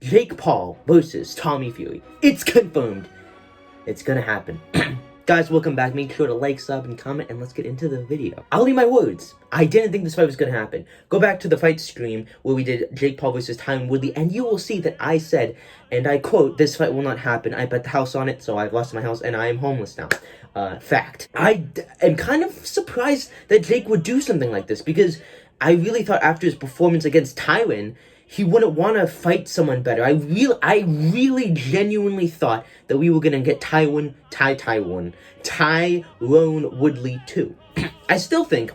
Jake Paul versus Tommy Fury. It's confirmed. It's gonna happen. Guys, welcome back. Make sure to like, sub, and comment, and let's get into the video. I'll leave my words. I didn't think this fight was gonna happen. Go back to the fight stream where we did Jake Paul versus Tyron Woodley, and you will see that I said, and I quote, "This fight will not happen. I bet the house on it, so I've lost my house, and I am homeless now." Fact. I am kind of surprised that Jake would do something like this, because I really thought after his performance against Tyron, he wouldn't want to fight someone better. I really genuinely thought that we were going to get Tyron Woodley too. I still think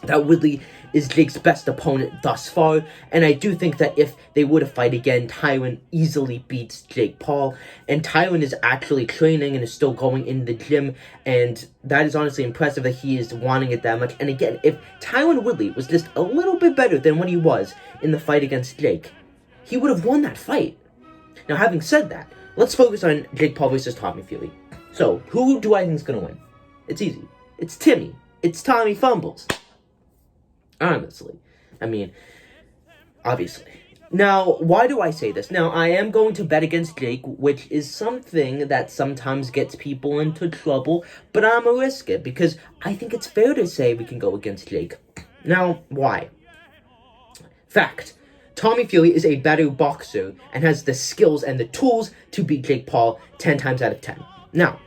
that Woodley is Jake's best opponent thus far, and I do think that if they were to fight again, Tyron easily beats Jake Paul, and Tyron is actually training and is still going in the gym, and that is honestly impressive that he is wanting it that much. And again, if Tyron Woodley was just a little bit better than what he was in the fight against Jake, he would have won that fight. Now, having said that, let's focus on Jake Paul versus Tommy Fury. So, who do I think is going to win? It's easy. It's Timmy. It's Tommy Fumbles. Honestly. I mean, obviously. Now, why do I say this? Now, I am going to bet against Jake, which is something that sometimes gets people into trouble, but I'm gonna risk it because I think it's fair to say we can go against Jake. Now, why? Fact. Tommy Fury is a better boxer and has the skills and the tools to beat Jake Paul 10 times out of 10. Now,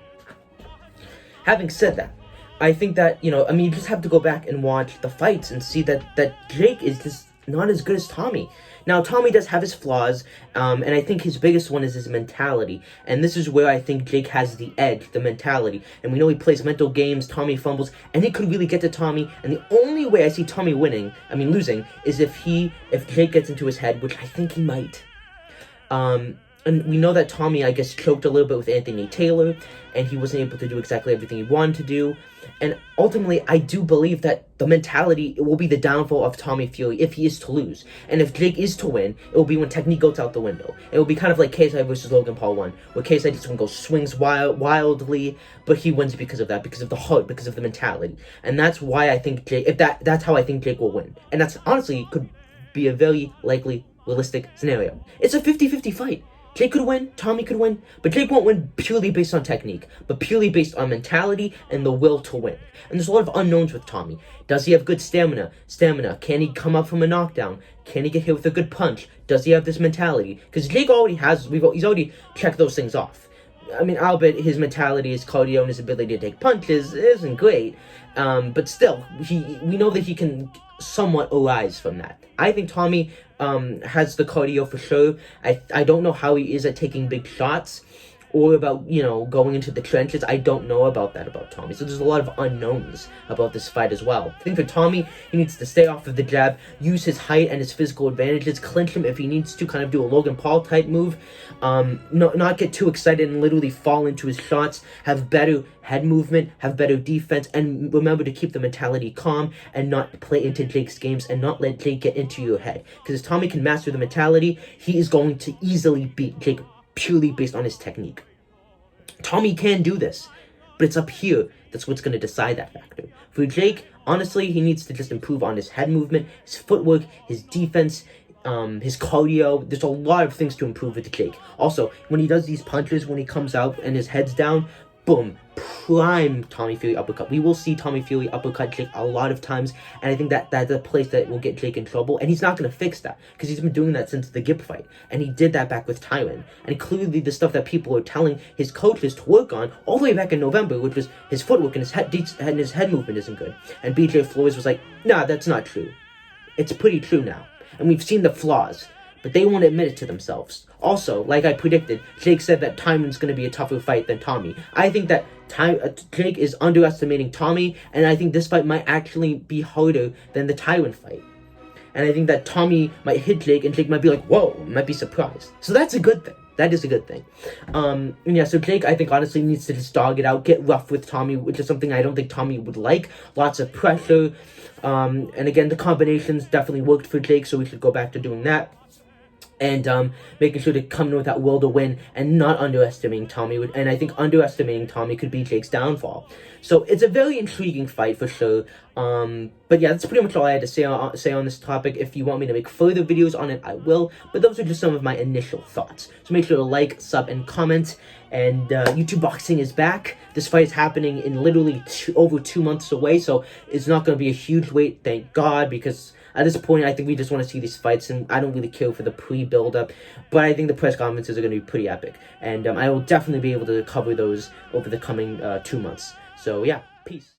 having said that, I think that, you just have to go back and watch the fights and see that Jake is just not as good as Tommy. Now, Tommy does have his flaws, and I think his biggest one is his mentality. And this is where I think Jake has the edge, the mentality. And we know he plays mental games, Tommy fumbles, and he could really get to Tommy. And the only way I see Tommy losing, is if Jake gets into his head, which I think he might. And we know that Tommy, I guess, choked a little bit with Anthony Taylor, and he wasn't able to do exactly everything he wanted to do. And ultimately, I do believe that the mentality will be the downfall of Tommy Fury if he is to lose. And if Jake is to win, it will be when technique goes out the window. It will be kind of like KSI versus Logan Paul 1, where KSI just swings wildly, but he wins because of that, because of the heart, because of the mentality. And that's why I think that's how I think Jake will win. And that's honestly could be a very likely, realistic scenario. It's a 50-50 fight. Jake could win, Tommy could win, but Jake won't win purely based on technique, but purely based on mentality and the will to win. And there's a lot of unknowns with Tommy. Does he have good stamina? Can he come up from a knockdown? Can he get hit with a good punch? Does he have this mentality? Because Jake he's already checked those things off. I mean, albeit his mentality, his cardio, and his ability to take punches isn't great, but still, we know that he can somewhat arise from that. I think Tommy has the cardio for sure. I don't know how he is at taking big shots or about, going into the trenches. I don't know about Tommy. So there's a lot of unknowns about this fight as well. I think for Tommy, he needs to stay off of the jab, use his height and his physical advantages, clinch him if he needs to, kind of do a Logan Paul type move. Not get too excited and literally fall into his shots, have better head movement, have better defense, and remember to keep the mentality calm and not play into Jake's games and not let Jake get into your head. Because if Tommy can master the mentality, he is going to easily beat Jake purely based on his technique. Tommy can do this, but it's up here that's what's going to decide that factor. For Jake, honestly, he needs to just improve on his head movement, his footwork, his defense, his cardio. There's a lot of things to improve with Jake. Also, when he does these punches, when he comes out and his head's down, boom, prime Tommy Fury uppercut. We will see Tommy Fury uppercut Jake a lot of times, and I think that's a place that will get Jake in trouble, and he's not going to fix that, because he's been doing that since the Gip fight, and he did that back with Tyron, and clearly the stuff that people are telling his coaches to work on all the way back in November, which was his footwork and his head movement isn't good, and BJ Flores was like, nah, that's not true. It's pretty true now, and we've seen the flaws, but they won't admit it to themselves. Also, like I predicted, Jake said that Tyron's going to be a tougher fight than Tommy. I think that Jake is underestimating Tommy, and I think this fight might actually be harder than the Tyron fight. And I think that Tommy might hit Jake, and Jake might be like, whoa, might be surprised. So that's a good thing. That is a good thing. So Jake, I think, honestly needs to just dog it out, get rough with Tommy, which is something I don't think Tommy would like. Lots of pressure. And again, the combinations definitely worked for Jake, so we should go back to doing that. and making sure to come in with that will to win and not underestimating Tommy. And I think underestimating Tommy could be Jake's downfall. So it's a very intriguing fight for sure. But yeah, that's pretty much all I had to say on this topic. If you want me to make further videos on it, I will. But those are just some of my initial thoughts. So make sure to like, sub, and comment. And YouTube Boxing is back. This fight is happening in literally over 2 months away, so it's not going to be a huge wait, thank God, because at this point, I think we just want to see these fights, and I don't really care for the pre-build-up, but I think the press conferences are going to be pretty epic, and I will definitely be able to cover those over the coming 2 months. So yeah, peace.